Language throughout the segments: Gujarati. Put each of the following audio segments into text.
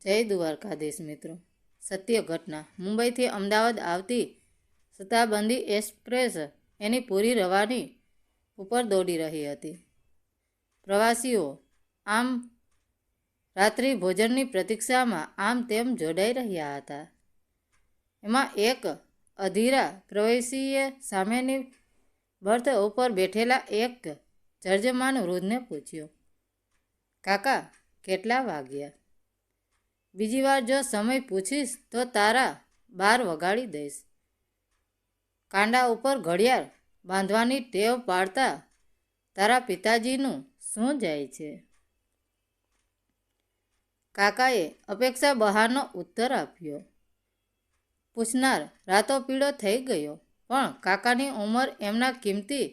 જય દ્વારકાધીશ મિત્રો. સત્ય ઘટના. મુંબઈથી અમદાવાદ આવતી શતાબ્દી એક્સપ્રેસ એની પૂરી રવાની ઉપર દોડી રહી હતી. પ્રવાસીઓ આમ રાત્રિ ભોજનની પ્રતીક્ષામાં આમ તેમ જોડાઈ રહ્યા હતા. એમાં એક અધીરા પ્રવાસીએ સામેની બર્થ ઉપર બેઠેલા એક જર્જમાન વૃદ્ધને પૂછ્યું, કાકા કેટલા વાગ્યા? બીજી વાર જો સમય પૂછીશ તો તારા 12 વગાડી દઈશ. કાંડા ઉપર ઘડિયાળ બાંધવાની ટેવ પાડતા તારા પિતાજીનું શું જાય છે? કાકાએ અપેક્ષા બહારનો ઉત્તર આપ્યો. પૂછનાર રાતો પીળો થઈ ગયો, પણ કાકાની ઉંમર, એમના કિંમતી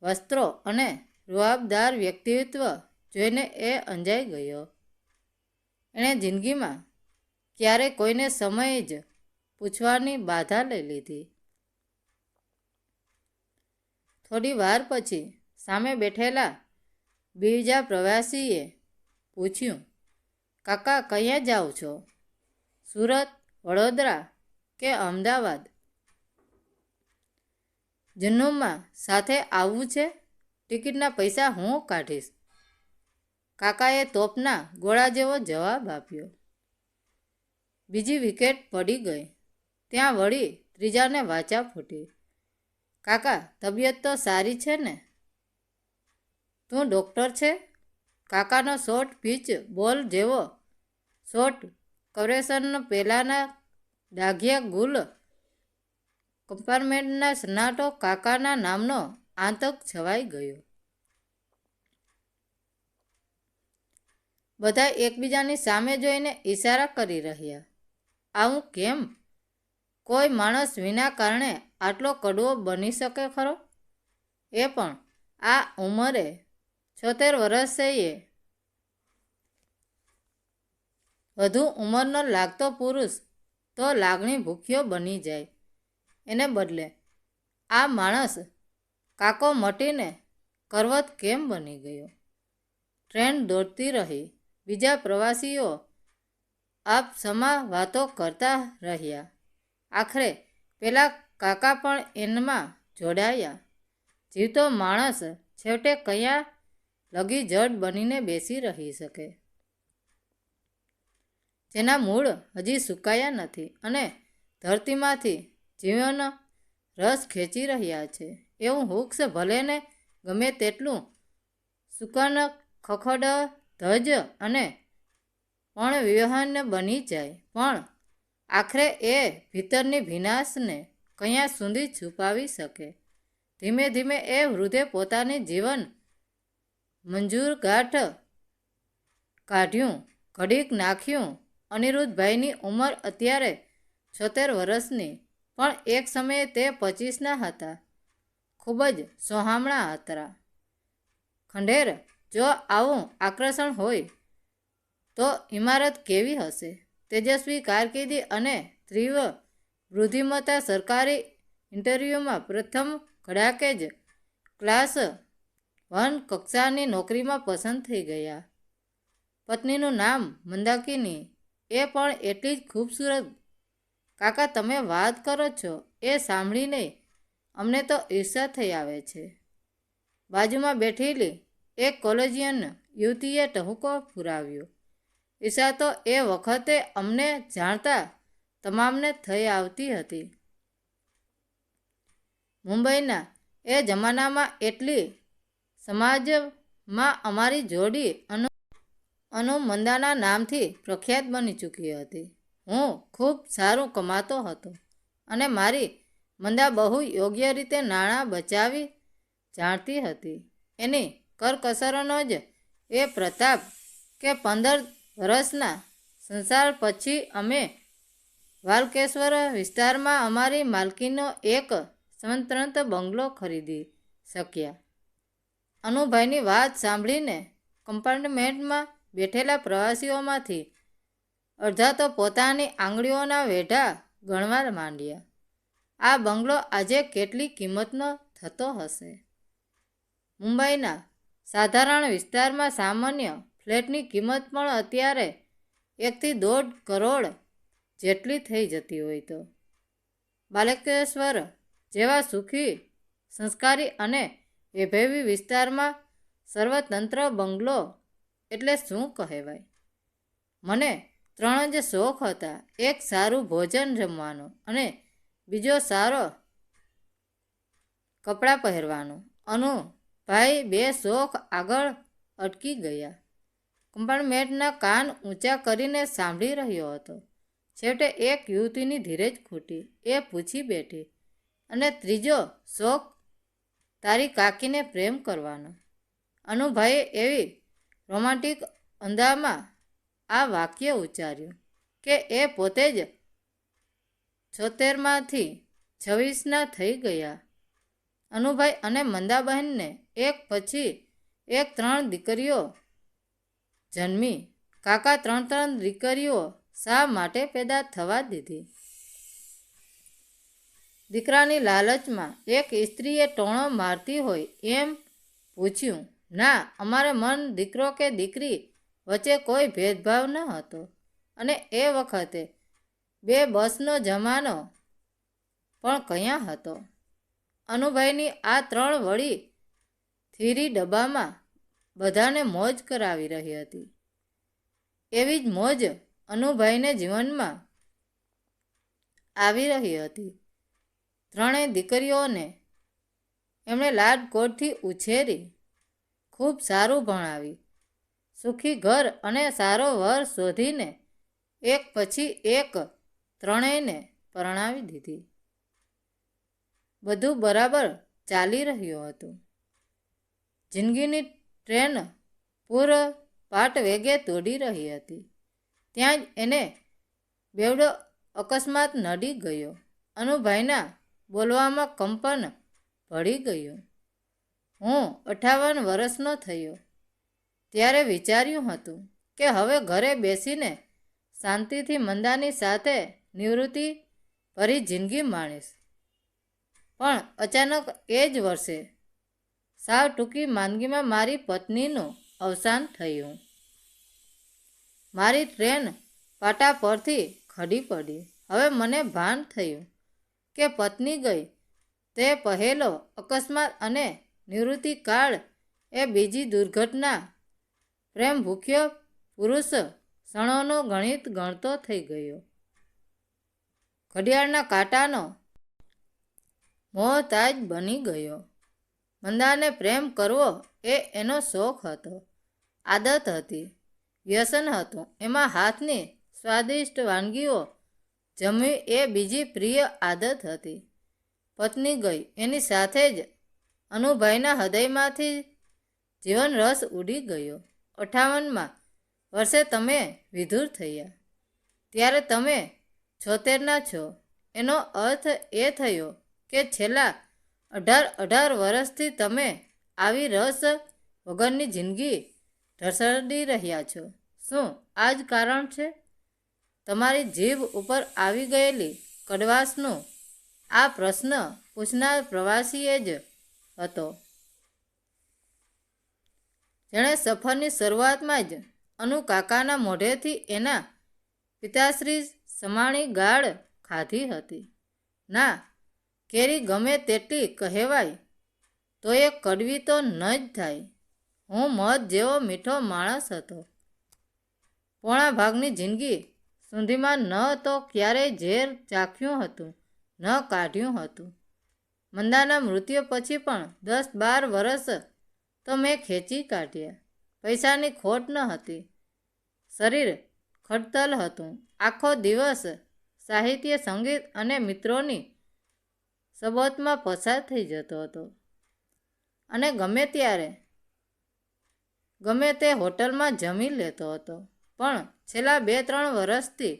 વસ્ત્રો અને રૂઆબદાર વ્યક્તિત્વ જોઈને એ અંજાઈ ગયો. એણે જિંદગીમાં ક્યારેય કોઈને સમય જ પૂછવાની બાધા લઈ લીધી. થોડી વાર પછી સામે બેઠેલા બીજા પ્રવાસીએ પૂછ્યું, કાકા ક્યાં જાઓ છો? સુરત, વડોદરા કે અમદાવાદ? જન્નુમાં સાથે આવવું છે? ટિકિટના પૈસા હું કાઢીશ. કાકાએ તોપના ગોળા જેવો જવાબ આપ્યો. બીજી વિકેટ પડી ગઈ. ત્યાં વળી ત્રીજાને વાચા ફૂટી. કાકા તબિયત તો સારી છે ને? તું ડૉક્ટર છે? કાકાનો શોર્ટ પીચ બોલ જેવો શોર્ટ કવરેશન પેલાના ડાઘિયા ગુલ કમ્પાર્ટમેન્ટના સન્નાટો કાકાના નામનો આતંક છવાઈ ગયો. બધા એકબીજાની સામે જોઈને ઈશારા કરી રહ્યા. આવું કેમ? કોઈ માણસ વિના કારણે આટલો કડવો બની શકે ખરો? એ પણ આ ઉંમરે 76 વર્ષે. વધુ ઉંમરનો લાગતો પુરુષ તો લાગણી ભૂખ્યો બની જાય. એને બદલે આ માણસ કાકો મટીને કરવત કેમ બની ગયો? ટ્રેન દોડતી રહી. બીજા પ્રવાસીઓ આપસમા વાતો કરતા રહ્યા. આખરે પેલા કાકા પણ એનમાં જોડાયા. જીવતો માણસ છેવટે કયા લગી જડ બનીને બેસી રહી શકે? જેના મૂળ હજી સુકાયા નથી અને ધરતીમાંથી જીવન રસ ખેંચી રહ્યા છે. એવું વૃક્ષ ભલેને ગમે તેટલું સુકન ખખડ ધજ અને પણ વિહન બની જાય, પણ આખરે એ ભીતરની ભીનાશને કયા સુધી છુપાવી શકે? ધીમે ધીમે એ વૃદ્ધે પોતાની જીવન મંજૂર ગાંઠ કાઢ્યું, ઘડીક નાખ્યું. અનિરુદ્ધભાઈની ઉંમર અત્યારે 76 વર્ષની, પણ એક સમયે તે 25ના હતા. ખૂબ જ સોહામણા હતા. ખંડેર, જો આવું આકર્ષણ હોય તો ઇમારત કેવી હશે? તેજસ્વી કારકિર્દી અને તીવ્ર બુદ્ધિમત્તા સરકારી ઇન્ટરવ્યૂમાં પ્રથમ કડાકે જ ક્લાસ 1 કક્ષાની નોકરીમાં પસંદ થઈ ગયા. પત્નીનું નામ મંદાકિની, એ પણ એટલી જ ખૂબસૂરત. કાકા તમે વાત કરો છો એ સાંભળીને અમને તો ઈર્ષા થઈ આવે છે. બાજુમાં બેઠેલી એક કોલેજિયન યુવતીએ ટહુકો ફુરાવ્યો. ઈર્ષા તો એ વખતે અમને જાણતા તમામને થઈ આવતી હતી. મુંબઈના એ જમાનામાં એટલી સમાજમાં અમારી જોડી અનુ મંદાના નામથી પ્રખ્યાત બની ચૂકી હતી. હું ખૂબ સારું કમાતો હતો અને મારી મંદા બહુ યોગ્ય રીતે નાણાં બચાવી જાણતી હતી. એની કરકસરનો જ એ પ્રતાપ કે 15 વર્ષના સંસાર પછી અમે વાલકેશ્વર વિસ્તારમાં અમારી માલકીનો એક સ્વતંત્ર બંગલો ખરીદી શક્યા. અનુભાઈની વાત સાંભળીને કમ્પાર્ટમેન્ટમાં બેઠેલા પ્રવાસીઓમાંથી અડધા તો પોતાની આંગળીઓના વેઢા ગણવા માંડ્યા. આ બંગલો આજે કેટલી કિંમતનો થતો હશે? મુંબઈના સાધારણ વિસ્તારમાં સામાન્ય ફ્લેટની કિંમત પણ અત્યારે 1 થી 1.5 કરોડ જેટલી થઈ જતી હોય તો બાલકેશ્વર જેવા સુખી, સંસ્કારી અને વૈભવી વિસ્તારમાં સર્વતંત્ર બંગલો એટલે શું કહેવાય? મને 3 જ શોખ હતા. એક સારું ભોજન જમવાનો અને બીજો સારો કપડાં પહેરવાનો. અનુભાઈ 2 શોખ આગળ અટકી ગયા. કમ્પાર્ટમેન્ટના કાન ઊંચા કરીને સાંભળી રહ્યો હતો. છેવટે એક યુવતીની ધીરજ ખૂટી. એ પૂછી બેઠી, અને ત્રીજો શોખ તારી કાકીને પ્રેમ કરવાનો? અનુભાઈએ એવી રોમાન્ટિક અંદાજમાં આ વાક્ય ઉચ્ચાર્યું કે એ પોતે જ 76માંથી 26ના થઈ ગયા. અનુભાઈ અને મંદાબહેનને એક પછી એક 3 દીકરીઓ જન્મી. કાકા 3 દીકરીઓ શા માટે પેદા થવા દીધી? દીકરાની લાલચમાં એક સ્ત્રીએ ટોણો મારતી હોય એમ પૂછ્યું. ના, અમારે મન દીકરો કે દીકરી વચ્ચે કોઈ ભેદભાવ ન હતો. અને એ વખતે 2 બસનો જમાનો પણ ક્યાં હતો? અનુભાઈની આ 3 વળી થીરી ડબ્બામાં બધાને મોજ કરાવી રહી હતી. એવી જ મોજ અનુભાઈને જીવનમાં આવી રહી હતી. 3 દીકરીઓને એમણે લાડકોડથી ઉછેરી, ખૂબ સારું ભણાવી, સુખી ઘર અને સારો વર શોધીને એક પછી એક 3ને પરણાવી દીધી. બધું બરાબર ચાલી રહ્યું હતું. જિંદગીની ટ્રેન પૂરપાટ વેગે દોડી રહી હતી. ત્યાં જ એને બેવડો અકસ્માત નડી ગયો. અનુભાઈના બોલવામાં કંપન ભળી ગયું. હું 58 વર્ષનો થયો ત્યારે વિચાર્યું હતું કે હવે ઘરે બેસીને શાંતિથી મંદાની સાથે નિવૃત્તિ ભરી જિંદગી માણીશ. પણ અચાનક એ જ વર્ષે સાવ ટૂંકી માંદગીમાં મારી પત્નીનું અવસાન થયું. મારી ટ્રેન પાટા પરથી ખડી પડી. હવે મને ભાન થયું કે પત્ની ગઈ તે પહેલો અકસ્માત અને નિવૃત્તિકાળ એ બીજી દુર્ઘટના પ્રેમ ભૂખ્યો પુરુષ ક્ષણોનો ગણિત ગણતો થઈ ગયો. ઘડિયાળના કાંટાનો મોહતાજ બની ગયો. મંદાને પ્રેમ કરવો એ એનો શોખ હતો, આદત હતી, વ્યસન હતું. એમાં હાથની સ્વાદિષ્ટ વાનગીઓ જમવી એ બીજી પ્રિય આદત હતી. પત્ની ગઈ એની સાથે જ અનુભાઈના હૃદયમાંથી જીવન રસ ઉડી ગયો. 58મા વર્ષે તમે વિધુર થયા ત્યારે તમે 76ના છો. એનો અર્થ એ થયો કે છેલ્લા 18 વર્ષથી તમે આવી રસ વગરની જિંદગી ઢસડી રહ્યા છો. શું આ જ કારણ છે? તમારી જીભ ઉપર આવી ગયેલી કડવાશનો આ પ્રશ્ન પૂછનાર પ્રવાસીએ જ હતો, જેણે સફરની શરૂઆતમાં જ અનુકાકાના મોઢેથી એના પિતાશ્રી સમાણી ગાળ ખાધી હતી. ના, કેરી ગમે તેટલી કહેવાય તો એ કડવી તો ન જ થાય. હું મધ જેવો મીઠો માણસ હતો. પોણા ભાગની જિંદગી સુધીમાં ન તો ક્યારેય ઝેર ચાખ્યું હતું, ન કાઢ્યું હતું. મંદાના મૃત્યુ પછી પણ 10-12 વર્ષ તો મેં ખેંચી કાઢ્યા. પૈસાની ખોટ ન હતી, શરીર ખડતલ હતું. આખો દિવસ સાહિત્ય, સંગીત અને મિત્રોની સબોતમાં પસાર થઈ જતો હતો. અને ગમે ત્યારે ગમે તે હોટલમાં જમી લેતો હતો. પણ છેલ્લા 2-3 વર્ષથી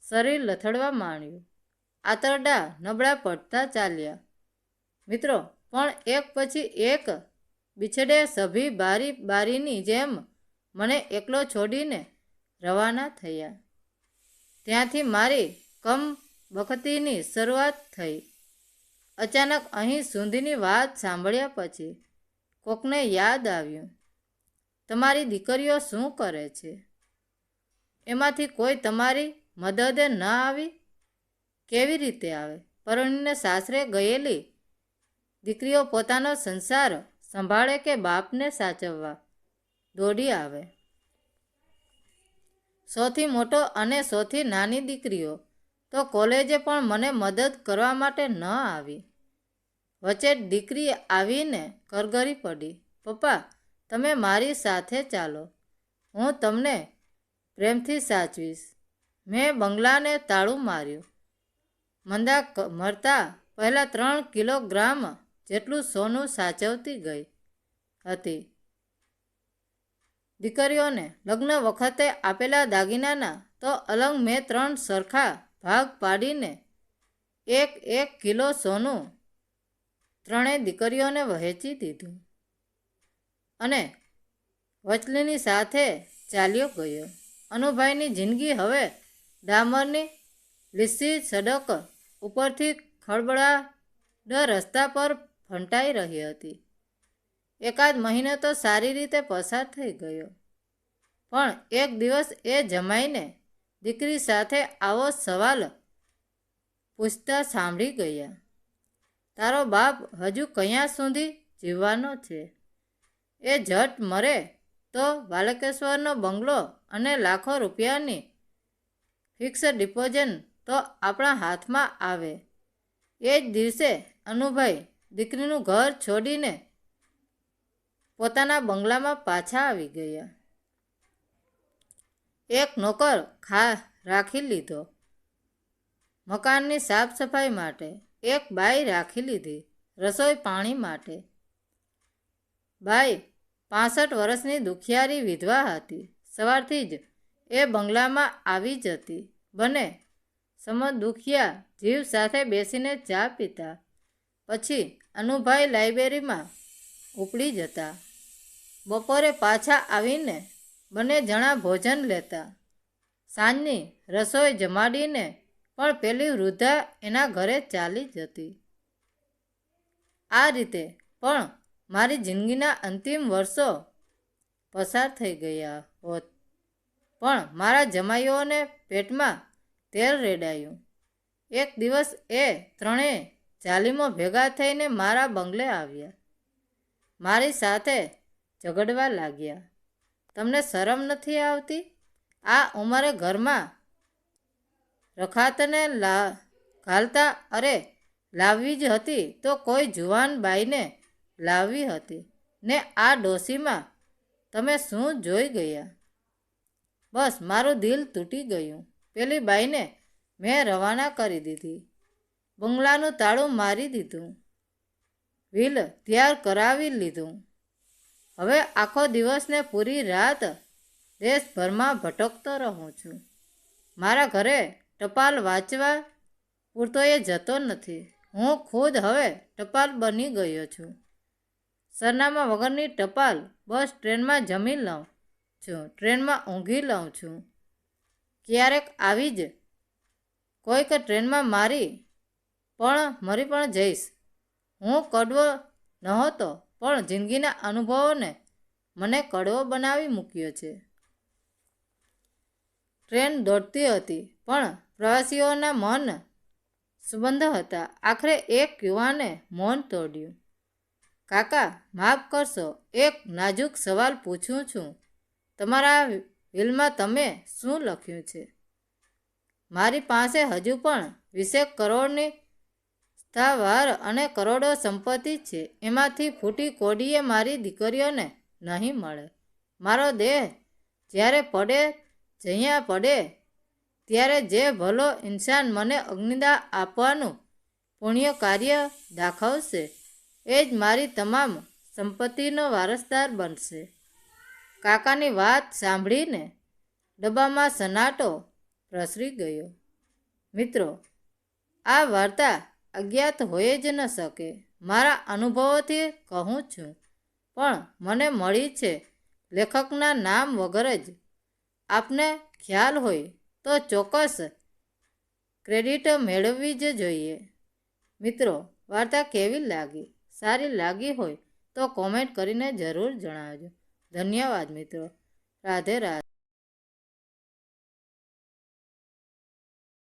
શરીર લથડવા માંડ્યું. આંતરડા નબળા પડતા ચાલ્યા. મિત્રો પણ એક પછી એક બિછડે સભી બારી બારીની જેમ મને એકલો છોડીને રવાના થયા. ત્યાંથી મારી કમબખતીની શરૂઆત થઈ. અચાનક અહીં સુધીની વાત સાંભળ્યા પછી કોકને યાદ આવ્યું, તમારી દીકરીઓ શું કરે છે? એમાંથી કોઈ તમારી મદદે ન આવી? કેવી રીતે આવે? પરણીને સાસરે ગયેલી દીકરીઓ પોતાનો સંસાર સંભાળે કે બાપને સાચવવા દોડી આવે? સૌથી મોટો અને સૌથી નાની દીકરીઓ તો કોલેજે પણ મને મદદ કરવા માટે ન આવી. વચ્ચે દીકરી આવીને કરગરી પડી, પપ્પા તમે મારી સાથે ચાલો, હું તમને પ્રેમથી સાચવીશ. મેં બંગલાને તાળું માર્યું. મંદા મરતા પહેલાં 3 કિલોગ્રામ જેટલું સોનું સાચવતી ગઈ હતી. દીકરીઓને લગ્ન વખતે આપેલા દાગીનાના તો અલંગ મેં 3 સરખા ભાગ પાડીને 1 કિલો સોનું 3 દીકરીઓને વહેંચી દીધું અને વચલીની સાથે ચાલ્યો ગયો. અનુભાઈની જિંદગી હવે ડામરની લીસી સડક ઉપરથી ખળબળાટ રસ્તા પર ફંટાઈ રહી હતી. એકાદ મહિનો તો સારી રીતે પસાર થઈ ગયો, પણ એક દિવસ એ જમાઈને દીકરી સાથે આવો સવાલ પૂછતા સાંભળી ગયા, તારો બાપ હજુ ક્યાં સુધી જીવવાનો છે? એ ઝટ મરે તો બાલકેશ્વરનો બંગલો અને લાખો રૂપિયાની ફિક્સ ડિપોઝિટ તો આપણા હાથમાં આવે. એ જ દિવસે અનુભાઈ દીકરીનું ઘર છોડીને પોતાના બંગલામાં પાછા આવી ગયા. એક નોકર રાખી લીધો મકાનની સાફ સફાઈ માટે, એક બાઈ રાખી લીધી રસોઈ પાણી માટે. બાઈ 65 વર્ષની દુખિયારી વિધવા હતી. સવારથી જ એ બંગલામાં આવી જતી. બંને સમદુખિયા જીવ સાથે બેસીને ચા પીતા. પછી અનુભાઈ લાઇબ્રેરીમાં ઉપડી જતા. બપોરે પાછા આવીને બંને જણા ભોજન લેતા. સાંજની રસોઈ જમાડીને પણ પેલી વૃદ્ધા એના ઘરે ચાલી જતી. આ રીતે પણ મારી જિંદગીના અંતિમ વર્ષો પસાર થઈ ગયા હોત. પણ મારા જમાઈઓને પેટમાં તેલ રેડાયું. એક દિવસ એ 3 જાલિમો ભેગા થઈને મારા બંગલે આવ્યા. મારી સાથે ઝઘડવા લાગ્યા. તમને શરમ નથી આવતી? આ ઉંમરે ઘરમાં રખાતને ઘાલતા? અરે લાવવી જ હતી તો કોઈ જુવાન બાઈને લાવવી હતી ને આ ડોશીમાં તમે શું જોઈ ગયા? બસ મારું દિલ તૂટી ગયું. પેલી બાઈને મેં રવાના કરી દીધી. બંગલાનું તાળું મારી દીધું. વ્હીલ તૈયાર કરાવી લીધું. હવે આખો દિવસ ને પૂરી રાત દેશભરમાં ભટકતો રહું છું. મારા ઘરે ટપાલ વાંચવા પૂરતો એ જતો નથી. હું ખુદ હવે ટપાલ બની ગયો છું. સરનામા વગરની ટપાલ. બસ ટ્રેનમાં જમી લઉં છું, ટ્રેનમાં ઊંઘી લઉં છું. ક્યારેક આવી જ કોઈક ટ્રેનમાં મરી પણ જઈશ. હું કડવો નહોતો, પણ જિંદગીના અનુભવોને મને કડવો બનાવી મૂક્યો છે. ટ્રેન દોડતી હતી, પણ પ્રવાસીઓના મૌન સુબંધ હતા. આખરે એક યુવાને મૌન તોડ્યું. કાકા માફ કરશો, એક નાજુક સવાલ પૂછું છું. તમારા વિલમાં તમે શું લખ્યું છે? મારી પાસે હજુ પણ 20 કરોડની સ્થાવર અને કરોડો સંપત્તિ છે. એમાંથી ફૂટી કોડીએ મારી દીકરીઓને નહીં મળે. મારો દેહ જ્યારે પડે, જ્યાં પડે, ત્યારે જે ભલો ઇન્સાન મને અગ્નિદાહ આપવાનું પુણ્ય કાર્ય દાખવશે, એ જ મારી તમામ સંપત્તિનો વારસદાર બનશે. કાકાની વાત સાંભળીને ડબ્બામાં સન્નાટો પ્રસરી ગયો. મિત્રો, આ વાર્તા અજ્ઞાત હોઈ જ ન શકે. મારા અનુભવોથી કહું છું, પણ મને મળી છે લેખકના નામ વગર જ. આપને ખ્યાલ હોય તો ચોક્કસ ક્રેડિટ મેળવવી જ જોઈએ. મિત્રો, વાર્તા કેવી લાગી? સારી લાગી હોય તો કોમેન્ટ કરીને જરૂર જણાવજો. ધન્યવાદ મિત્રો. રાધે રાધે.